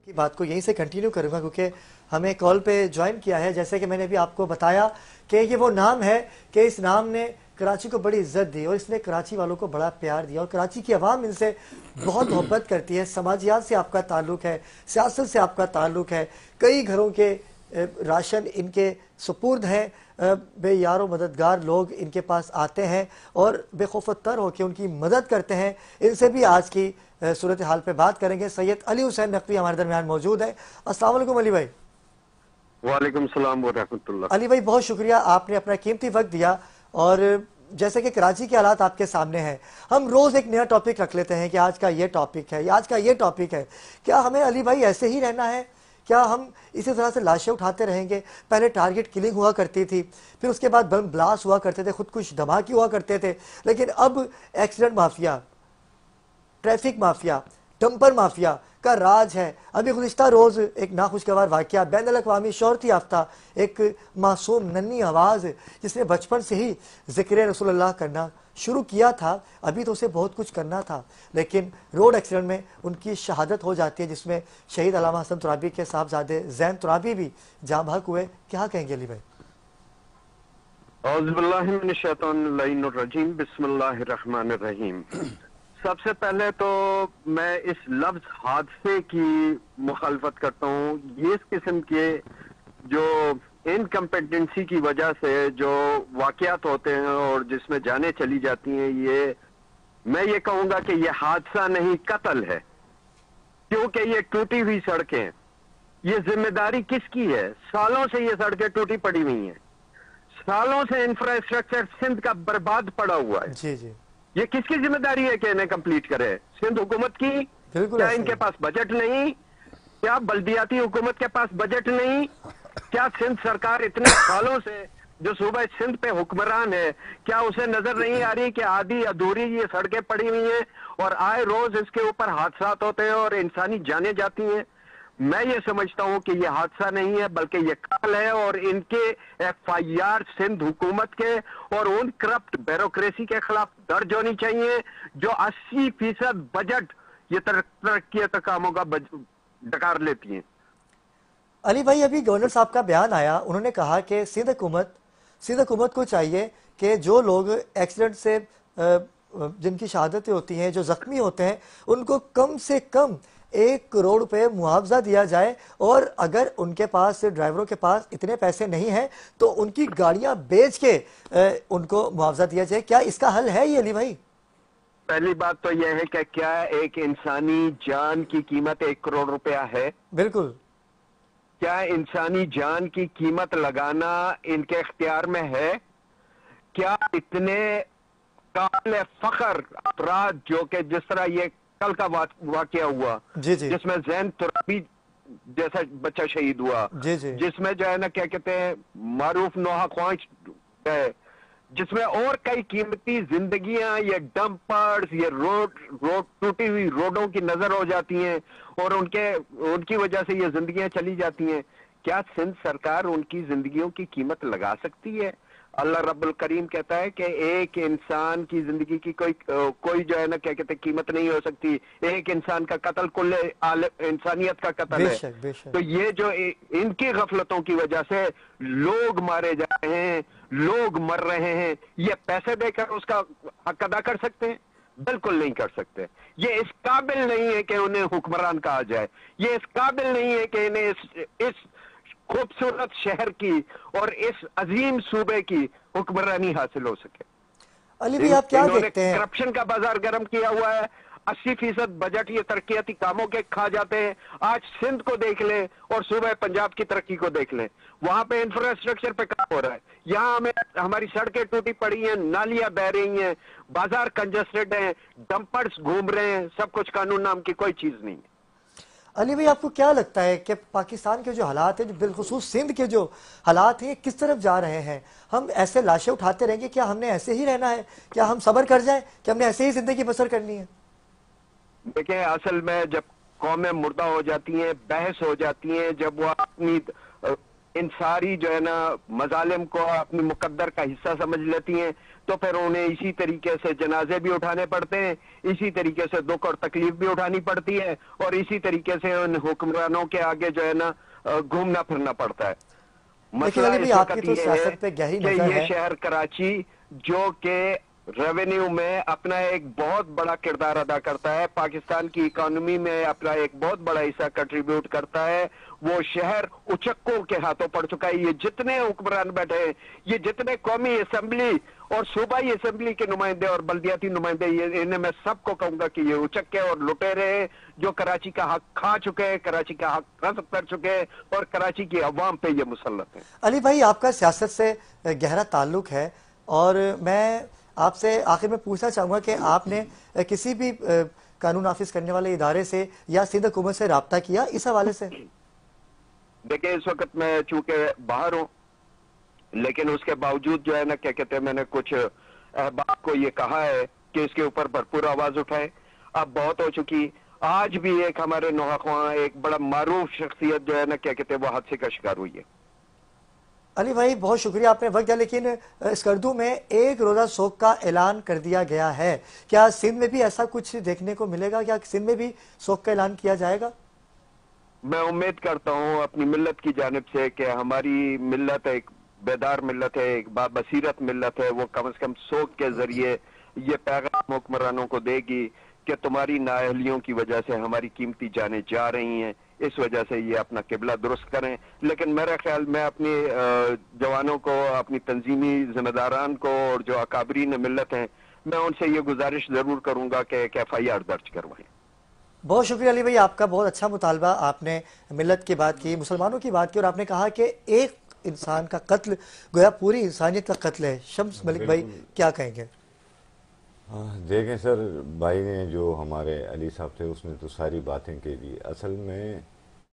की बात को यहीं से कंटिन्यू करूंगा क्योंकि हमें कॉल पे ज्वाइन किया है। जैसे कि मैंने भी आपको बताया कि ये वो नाम है कि इस नाम ने कराची को बड़ी इज्जत दी और इसने कराची वालों को बड़ा प्यार दिया और कराची की आवाम इनसे बहुत मोहब्बत करती है। समाजियात से आपका ताल्लुक है, सियासत से आपका ताल्लुक है, कई घरों के राशन इनके सुपुर्द हैं, बेयारो मददगार लोग इनके पास आते हैं और बेखौफतर होकर उनकी मदद करते हैं। इनसे भी आज की सूरत हाल पे बात करेंगे। सैयद अली हुसैन नकवी हमारे दरमियान मौजूद है। अस्सलाम वालेकुम अली भाई। वालेकुम सलाम व रहमतुल्लाह। अली भाई बहुत शुक्रिया, आपने अपना कीमती वक्त दिया। और जैसे कि कराची के हालात आपके सामने हैं, हम रोज़ एक नया टॉपिक रख लेते हैं कि आज का ये टॉपिक है, आज का ये टॉपिक है। क्या हमें अली भाई ऐसे ही रहना है? क्या हम इसी तरह से लाशें उठाते रहेंगे? पहले टारगेट किलिंग हुआ करती थी, फिर उसके बाद बम ब्लास्ट हुआ करते थे, खुदकुश धमाके हुआ करते थे, लेकिन अब accident mafia, traffic mafia, dumper mafia का राज है। अभी गुज़िश्ता रोज़ एक नाखुशगवार वाक़या, बैनुल अक़वामी शोहरत याफ्ता एक मासूम नन्ही आवाज़ जिसने बचपन से ही ज़िक्र रसूलुल्लाह करना शुरू किया था, अभी तो उसे बहुत कुछ करना था, लेकिन रोड एक्सीडेंट में उनकी शहादत हो जाती है, जिसमें शहीद अल्लामा हसन तुराबी के साहबजादे ज़ैन तुराबी भी जाँ बहक हुए। क्या कहेंगे अली भाई? बिस्मिल्लाहिर्रहमानिर्रहीम। सबसे पहले तो मैं इस लफ्ज हादसे की मुखालफत करता हूँ। ये इस किस्म के जो इनकम्पिटेंसी की वजह से जो वाकयात होते हैं और जिसमें जाने चली जाती हैं, ये मैं ये कहूँगा कि ये हादसा नहीं कत्ल है, क्योंकि ये टूटी हुई सड़कें, ये जिम्मेदारी किसकी है? सालों से ये सड़कें टूटी पड़ी हुई हैं, सालों से इंफ्रास्ट्रक्चर सिंध का बर्बाद पड़ा हुआ है। जी जी, ये किसकी जिम्मेदारी है कि इन्हें कंप्लीट करे? सिंध हुकूमत की? क्या इनके पास बजट नहीं? क्या बल्दियाती हुकूमत के पास बजट नहीं? क्या सिंध सरकार इतने सालों से जो सूबा सिंध पे हुक्मरान है, क्या उसे नजर नहीं आ रही कि आधी अधूरी ये सड़कें पड़ी हुई हैं और आए रोज इसके ऊपर हादसा होते हैं और इंसानी जानें जाती हैं? मैं ये समझता हूं कि ये हादसा नहीं है बल्कि ये कत्ल है और इनके FIR सिंध हुकूमत के और उन करप्ट ब्यूरोक्रेसी के खिलाफ दर्ज होनी चाहिए जो 80% बजट ये तरक्की कामों का डकार लेती हैं। अली भाई अभी गवर्नर साहब का बयान आया, उन्होंने कहा कि सिंध हुकूमत को चाहिए कि जो लोग एक्सीडेंट से जिनकी शहादतें होती हैं, जो जख्मी होते हैं, उनको कम से कम 1 करोड़ रुपए मुआवजा दिया जाए और अगर उनके पास, ड्राइवरों के पास इतने पैसे नहीं हैं तो उनकी गाड़ियां बेच के उनको मुआवजा दिया जाए। क्या इसका हल है ये अली भाई? पहली बात तो यह है कि क्या एक इंसानी जान की कीमत 1 करोड़ रुपया है? बिल्कुल। क्या इंसानी जान की कीमत लगाना इनके इख्तियार में है? क्या इतने काबिल फख्र अपराध जो कि जिस तरह ये कल का वाकया हुआ जिसमें ज़ैन तुराबी जैसा बच्चा शहीद हुआ, जिसमें जो है ना क्या कहते हैं मारूफ नोहा ख्वाहिश है, जिसमें और कई कीमती जिंदगियां, ये डंपर्स, ये रोड टूटी हुई रोडों की नजर हो जाती हैं और उनकी वजह से ये जिंदगियां चली जाती हैं। क्या सिंध सरकार उनकी जिंदगियों की कीमत लगा सकती है? अल्लाह रब्बुल करीम कहता है कि एक इंसान की जिंदगी की कोई जो है ना क्या कहते कीमत नहीं हो सकती। एक इंसान का कत्ल कुल इंसानियत का कत्ल है। तो ये जो इनकी गफलतों की वजह से लोग मारे जा रहे हैं, लोग मर रहे हैं, ये पैसे देकर उसका हक अदा कर सकते हैं? बिल्कुल नहीं कर सकते। ये इस काबिल नहीं है कि उन्हें हुक्मरान कहा जाए, ये इस काबिल नहीं है कि इन्हें इस खूबसूरत शहर की और इस अजीम सूबे की हुक्मरानी हासिल हो सके। अली भाई आप क्या देखते हैं? करप्शन का बाजार गर्म किया हुआ है, 80% बजट ये तरक्याती कामों के खा जाते हैं। आज सिंध को देख लें और सूबे पंजाब की तरक्की को देख लें, वहां पे इंफ्रास्ट्रक्चर पे काम हो रहा है, यहाँ हमें हमारी सड़कें टूटी पड़ी हैं, नालियां बह रही हैं, बाजार कंजस्टेड हैं, डंपर्स घूम रहे हैं, सब कुछ कानून नाम की कोई चीज नहीं है। अली भाई आपको क्या लगता है कि पाकिस्तान के जो हालात हैं, जो बिलखुसूस सिंध के जो हालात हैं, किस तरफ जा रहे हैं? हम ऐसे लाशें उठाते रहेंगे? क्या हमने ऐसे ही रहना है? क्या हम सब्र कर जाएं? क्या हमने ऐसे ही जिंदगी बसर करनी है? देखिए, असल में जब कौमें मुर्दा हो जाती हैं, बहस हो जाती हैं, जब वो अपनी इन सारी जो है ना मजालिम को अपनी मुकद्दर का हिस्सा समझ लेती हैं, तो फिर उन्हें इसी तरीके से जनाजे भी उठाने पड़ते हैं, इसी तरीके से दुख और तकलीफ भी उठानी पड़ती है, और इसी तरीके से उन हुक्मरानों के आगे जो है ना घूमना फिरना पड़ता है। लेकिन मसला अली इस भाई आपकी वक्त तो ये है सियासत पे गहरी कि नजर ये है। शहर कराची जो कि रेवेन्यू में अपना एक बहुत बड़ा किरदार अदा करता है, पाकिस्तान की इकोनॉमी में अपना एक बहुत बड़ा हिस्सा कंट्रीब्यूट करता है, वो शहर उचक्कों के हाथों पड़ चुका है। ये जितने हुक्मरान बैठे हैं, ये जितने कौमी असेंबली और सूबाई असेंबली के नुमाइंदे और बल्दियाती नुमाइंदे, ये इन्हें मैं सबको कहूंगा कि ये उचक्के और लुटेरे हैं जो कराची का हक खा चुके हैं, कराची का हक गस्ब कर चुके हैं और कराची की अवाम पे ये मुसल्लत है। अली भाई आपका सियासत से गहरा ताल्लुक है, और मैं आपसे आखिर में पूछना चाहूँगा कि आपने किसी भी कानून नाफिज करने वाले इदारे से या सिंध हुकूमत से रब्ता किया इस हवाले से? देखिए, इस वक्त मैं चूंकि बाहर हूँ, लेकिन उसके बावजूद जो है ना क्या कहते हैं, मैंने कुछ अहबाब को ये कहा है कि इसके ऊपर भरपूर आवाज उठाए। अब बहुत हो चुकी। आज भी एक हमारे नौखवा एक बड़ा मारूफ शख्सियत जो है ना क्या कहते हैं, वो हादसे का शिकार हुई है। अली भाई बहुत शुक्रिया, आपने वक्त दिया, लेकिन स्कर्दू में एक रोज़ा शोक का ऐलान कर दिया गया है। क्या सिंध में भी ऐसा कुछ देखने को मिलेगा? क्या सिंध में भी शोक का ऐलान किया जाएगा? मैं उम्मीद करता हूँ अपनी मिल्लत की जानिब से कि हमारी मिल्लत एक बेदार मिल्लत है, एक बाबसीरत मिल्लत है, वो कम से कम शोक के जरिए ये पैगाम हुक्मरानों को देगी कि तुम्हारी नाअहलियों की वजह से हमारी कीमती जानें जा रही हैं, इस वजह से ये अपना किबला दुरुस्त करें। लेकिन मेरा ख्याल, मैं अपने जवानों को, अपनी तंजीमी जिम्मेदारान को और जो अकाबरीन मिल्लत हैं, मैं उनसे ये गुजारिश जरूर करूंगा कि एक FIR दर्ज करवाएं। बहुत शुक्रिया अली भाई, आपका बहुत अच्छा मुतालबा। आपने मिल्लत की बात की, मुसलमानों की बात की, और आपने कहा कि एक इंसान का कत्ल गोया पूरी इंसानियत का कत्ल है। शम्स मलिक भाई क्या कहेंगे? हाँ देखें सर, भाई ने जो हमारे अली साहब थे उसने तो सारी बातें कह दी। असल में